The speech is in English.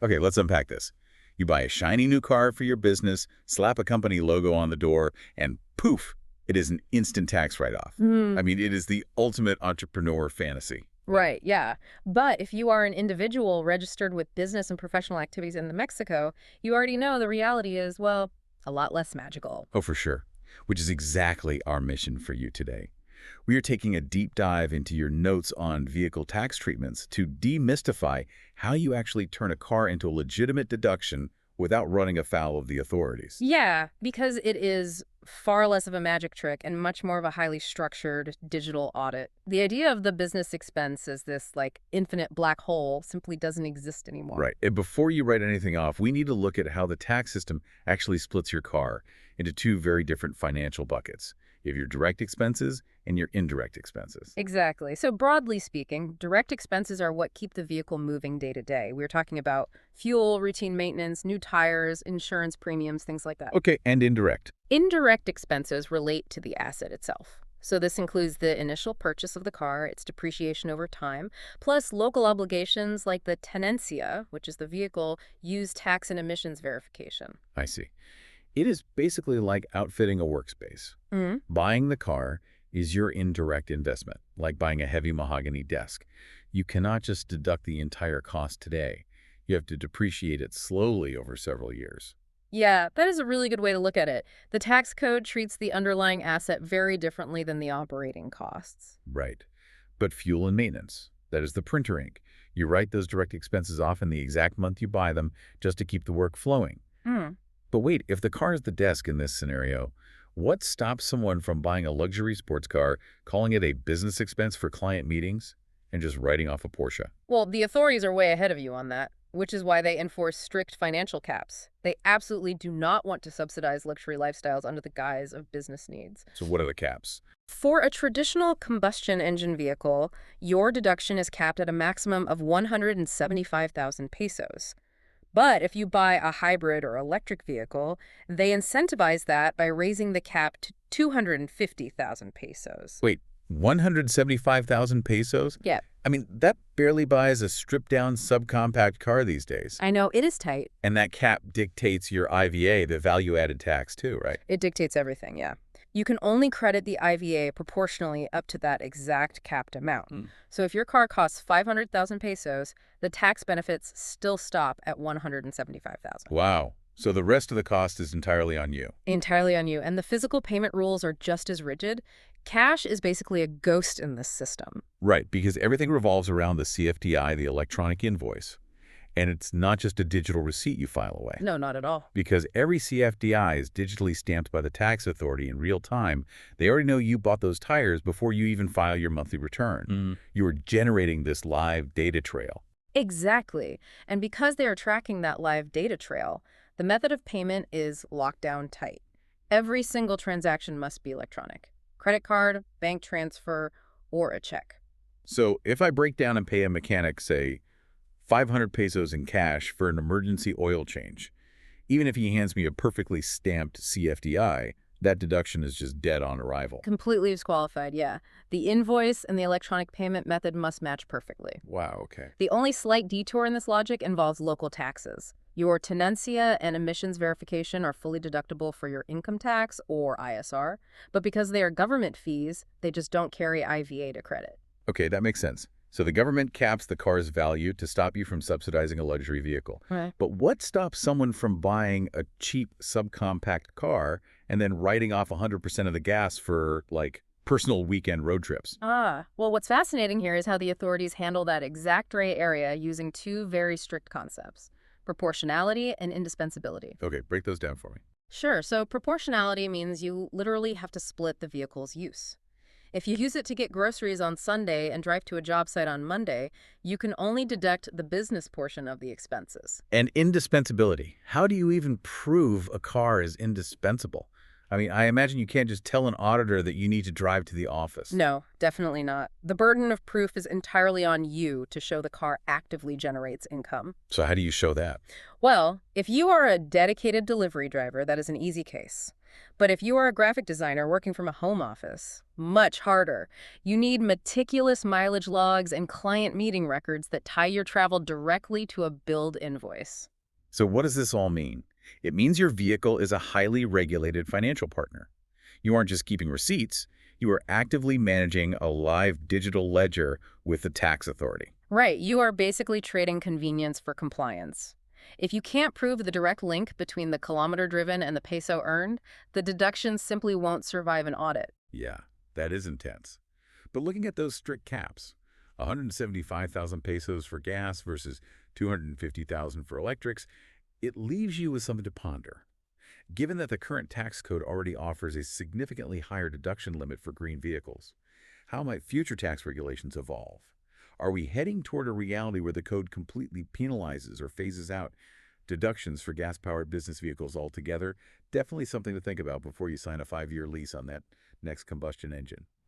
Okay, let's unpack this. You buy a shiny new car for your business, slap a company logo on the door, and poof, it is an instant tax write-off. Hmm. I mean, it is the ultimate entrepreneur fantasy. Right, yeah. But if you are an individual registered with business and professional activities in Mexico, you already know the reality is, well, a lot less magical. Oh, for sure. Which is exactly our mission for you today. We are taking a deep dive into your notes on vehicle tax treatments to demystify how you actually turn a car into a legitimate deduction without running afoul of the authorities. Yeah, because it is far less of a magic trick and much more of a highly structured digital audit. The idea of the business expense as this, like, infinite black hole simply doesn't exist anymore. Right. And before you write anything off, we need to look at how the tax system actually splits your car into two very different financial buckets. You have your direct expenses and your indirect expenses. Exactly. So broadly speaking, direct expenses are what keep the vehicle moving day to day. We're talking about fuel, routine maintenance, new tires, insurance premiums, things like that. Okay, and indirect. Indirect expenses relate to the asset itself. So this includes the initial purchase of the car, its depreciation over time, plus local obligations like the tenencia, which is the vehicle use tax and emissions verification. I see. It is basically like outfitting a workspace. Mhm. Buying the car is your indirect investment, like buying a heavy mahogany desk. You cannot just deduct the entire cost today. You have to depreciate it slowly over several years. Yeah, that is a really good way to look at it. The tax code treats the underlying asset very differently than the operating costs. Right. But fuel and maintenance, that is the printer ink. You write those direct expenses off in the exact month you buy them just to keep the work flowing. Hmm. But wait, if the car is the desk in this scenario, what stops someone from buying a luxury sports car, calling it a business expense for client meetings, and just writing off a Porsche? Well, the authorities are way ahead of you on that, which is why they enforce strict financial caps. They absolutely do not want to subsidize luxury lifestyles under the guise of business needs. So what are the caps? For a traditional combustion engine vehicle, your deduction is capped at a maximum of 175,000 pesos. But if you buy a hybrid or electric vehicle, they incentivize that by raising the cap to 250,000 pesos. Wait, 175,000 pesos? Yeah, I mean, that barely buys a stripped-down subcompact car these days. I know, it is tight. And that cap dictates your IVA, the value-added tax, too, right? It dictates everything, yeah. You can only credit the IVA proportionally up to that exact capped amount. So if your car costs 500,000 pesos, the tax benefits still stop at 175,000. Wow. So the rest of the cost is entirely on you. Entirely on you. And the physical payment rules are just as rigid. Cash is basically a ghost in this system. Right, because everything revolves around the CFDI, the electronic invoice. And it's not just a digital receipt you file away. No, not at all. Because every CFDI is digitally stamped by the tax authority in real time. They already know you bought those tires before you even file your monthly return. You are generating this live data trail. Exactly. And because they are tracking that live data trail, the method of payment is locked down tight. Every single transaction must be electronic. Credit card, bank transfer, or a check. So if I break down and pay a mechanic, say, 500 pesos in cash for an emergency oil change, even if he hands me a perfectly stamped CFDI, that deduction is just dead on arrival. Completely disqualified, yeah. The invoice and the electronic payment method must match perfectly. Wow, okay. The only slight detour in this logic involves local taxes. Your tenencia and emissions verification are fully deductible for your income tax or ISR, but because they are government fees, they just don't carry IVA to credit. Okay, that makes sense. So the government caps the car's value to stop you from subsidizing a luxury vehicle. Right. But what stops someone from buying a cheap subcompact car and then writing off 100% of the gas for, like, personal weekend road trips? Well, what's fascinating here is how the authorities handle that exact gray area using two very strict concepts: proportionality and indispensability. Okay, break those down for me. Sure, so proportionality means you literally have to split the vehicle's use. If you use it to get groceries on Sunday and drive to a job site on Monday, you can only deduct the business portion of the expenses. And indispensability. How do you even prove a car is indispensable? I mean, I imagine you can't just tell an auditor that you need to drive to the office. No, definitely not. The burden of proof is entirely on you to show the car actively generates income. So how do you show that? Well, if you are a dedicated delivery driver, that is an easy case. But if you are a graphic designer working from a home office, much harder. You need meticulous mileage logs and client meeting records that tie your travel directly to a billed invoice. So what does this all mean? It means your vehicle is a highly regulated financial partner. You aren't just keeping receipts, you are actively managing a live digital ledger with the tax authority. Right, you are basically trading convenience for compliance. If you can't prove the direct link between the kilometer driven and the peso earned, the deductions simply won't survive an audit. Yeah, that is intense. But looking at those strict caps, 175,000 pesos for gas versus 250,000 for electrics, it leaves you with something to ponder. Given that the current tax code already offers a significantly higher deduction limit for green vehicles, how might future tax regulations evolve? Are we heading toward a reality where the code completely penalizes or phases out deductions for gas-powered business vehicles altogether? Definitely something to think about before you sign a 5-year lease on that next combustion engine.